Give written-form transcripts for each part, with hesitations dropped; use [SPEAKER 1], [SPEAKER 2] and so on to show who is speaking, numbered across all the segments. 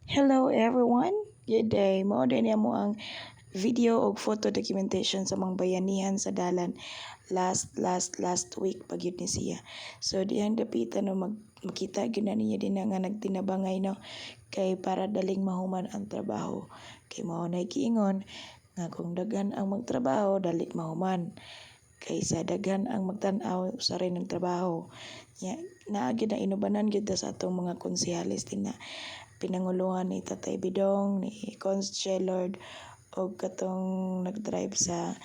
[SPEAKER 1] Hello everyone, good day. Mao din mo ang video o photo documentation sa mga bayanihan sa dalan last week pagyud ni siya. So dihang dapitan no makita gyud na ninyo din na nga nagtinabangay no kay para daling mahuman ang trabaho. Kay mao na giingon nga kung daghan ang magtrabaho dali mahuman kaysa daghan ang magtan-aw sa rin ng trabaho. Naa gyud na inubanan gyud sa atong mga konsehalis din na pinanguluhan ni Tatay Bidong, ni Cons Lord, o katong nag-drive sa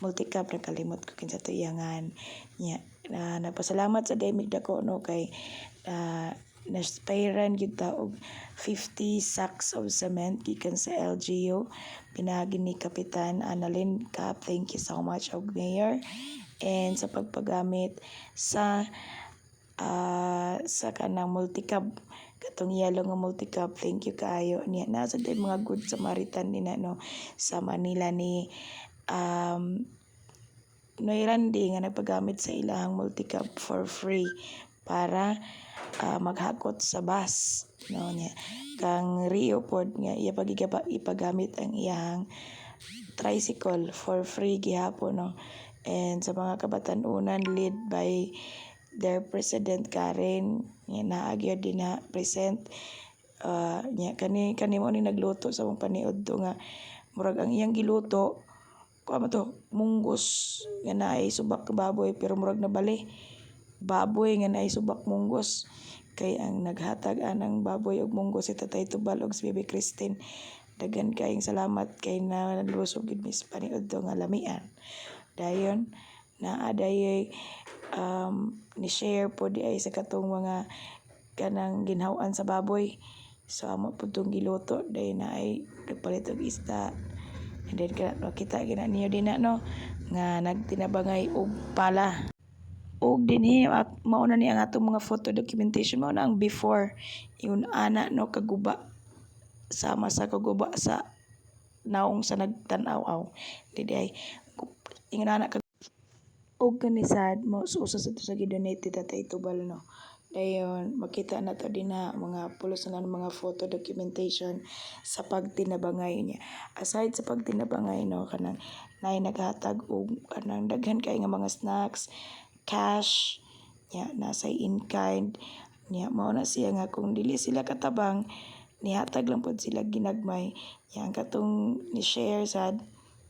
[SPEAKER 1] multicab, nakalimot ko kinsa tuyangan. Napasalamat sa Demig Dako no kay naspayran gyud ta og 50 sacks of cement gikan sa LGU. Pinagi ni Kapitan Annalyn Cap, thank you so much og Mayor. And sa pagpagamit sa kanang multicab katong yellow nga multicab, thank you kaayo niya. Nasa day mga good Samaritan din no sa Manila ni Noy Randy nga nagpagamit sa ilahang multicab for free para maghakot sa bus no niya. Kang Rio pod nga iya ipagamit ang iyang tricycle for free gihapon no. And sa mga kabatanunan lead by their President Karen nga naagyod din na present kani mo ni nagluto sa mong paniudto nga murag ang iyang giluto kuha to munggos nga naay subak ka baboy pero murag nabali baboy nga naay subak munggos kay ang naghatag anang baboy ug munggos si Tatay Tubal ug si Bibi Christine. Daghan kayong salamat kay nalusog gid mi sa paniudto nga lamian. Dayon naa dayoy ni share po di ay sa katong mga kanang ginhawan sa baboy. So amo po itong giluto dahil na ay nagpalit og isda. And then makita gina niyo din na no nga nagtinabangay og pala. Og dinhi mao na ni ang atong mga photo documentation mao na ang before yun ana no kaguba sama sa kaguba sa naong sa nagtan-aw-aw. Dili ay ingon ana og kanisad mo usa sa to sa gidonate Tatay Tubal no. Dayon makita na to din na mga pulos na mga photo documentation sa pagtinabangay niya. Aside sa pagtinabangay no kanang nay naghatag og kanang daghan kay nga mga snacks, cash, nasa in kind. Mao na siya nga kung dili sila katabang nihatag lang pod sila ginagmay. Ang katong ni share sad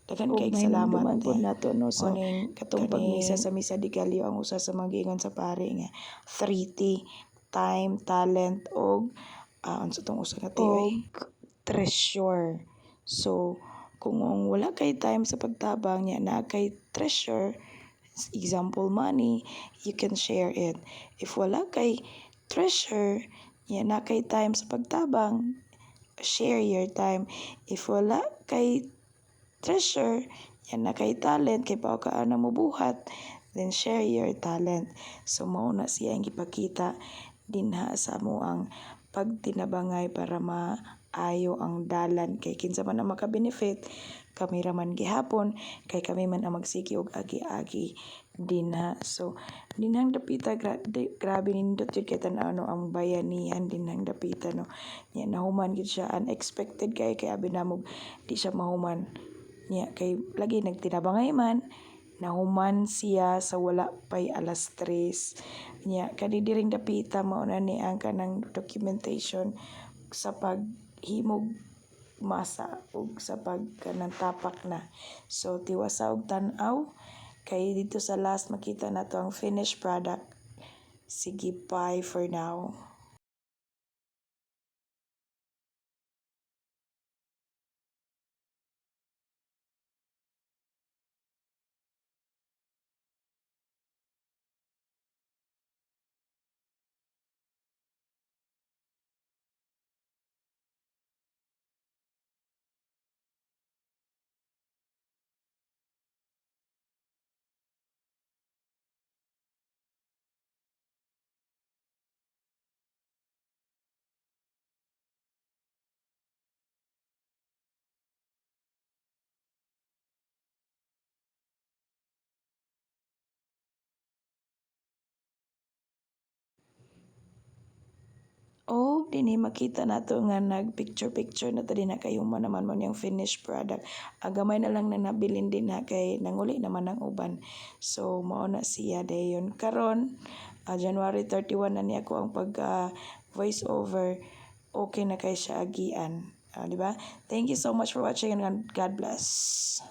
[SPEAKER 1] daghan kay salamat pod nato no so katong pagmisa sa misa di Gallo ang usa sa mga giingon sa pare nga 3T time, talent og unsa tong usa ka tiyoy treasure. So kung wala kay time sa pagtabang niya na kay treasure, example money, you can share it. If wala kay treasure niya na kay time sa pagtabang, share your time. If wala kay treasure, yan na kay talent, kay pao ka na mo buhat, then share your talent. So mao na siya ang gipakita dinha sa mo ang pagtinabangay para maayo ang dalan kay kinsa man ang maka-benefit kami raman gihapon kay kami man ang magsigi og agi-agi dinha. So dinhang dapita grabe nindot jud kay tan-aw no ang bayanihan dinhang dapita no. Nahuman gid siya unexpected kay abi namog di siya mahuman. Kay lagi nagtinabangay man nahuman siya sa wala pay alas 3. Kani diring dapita mao na ni ang kanang documentation sa paghimog masa ug sa kanang tapak na. So tiwasa og tan-aw kay dito sa last makita nato ang finished product. Sige, bye for now. O dinhi makita nato nga nag-picture-picture na ta din na kayo naman mo niyang finished product. Gamay na lang na nabilin din na kay nanguli naman ang uban. So mao na siya dayon. Karon January 31 na niya ko ang pag voice over. Okay na kay siya agian. Di ba? Thank you so much for watching and God bless.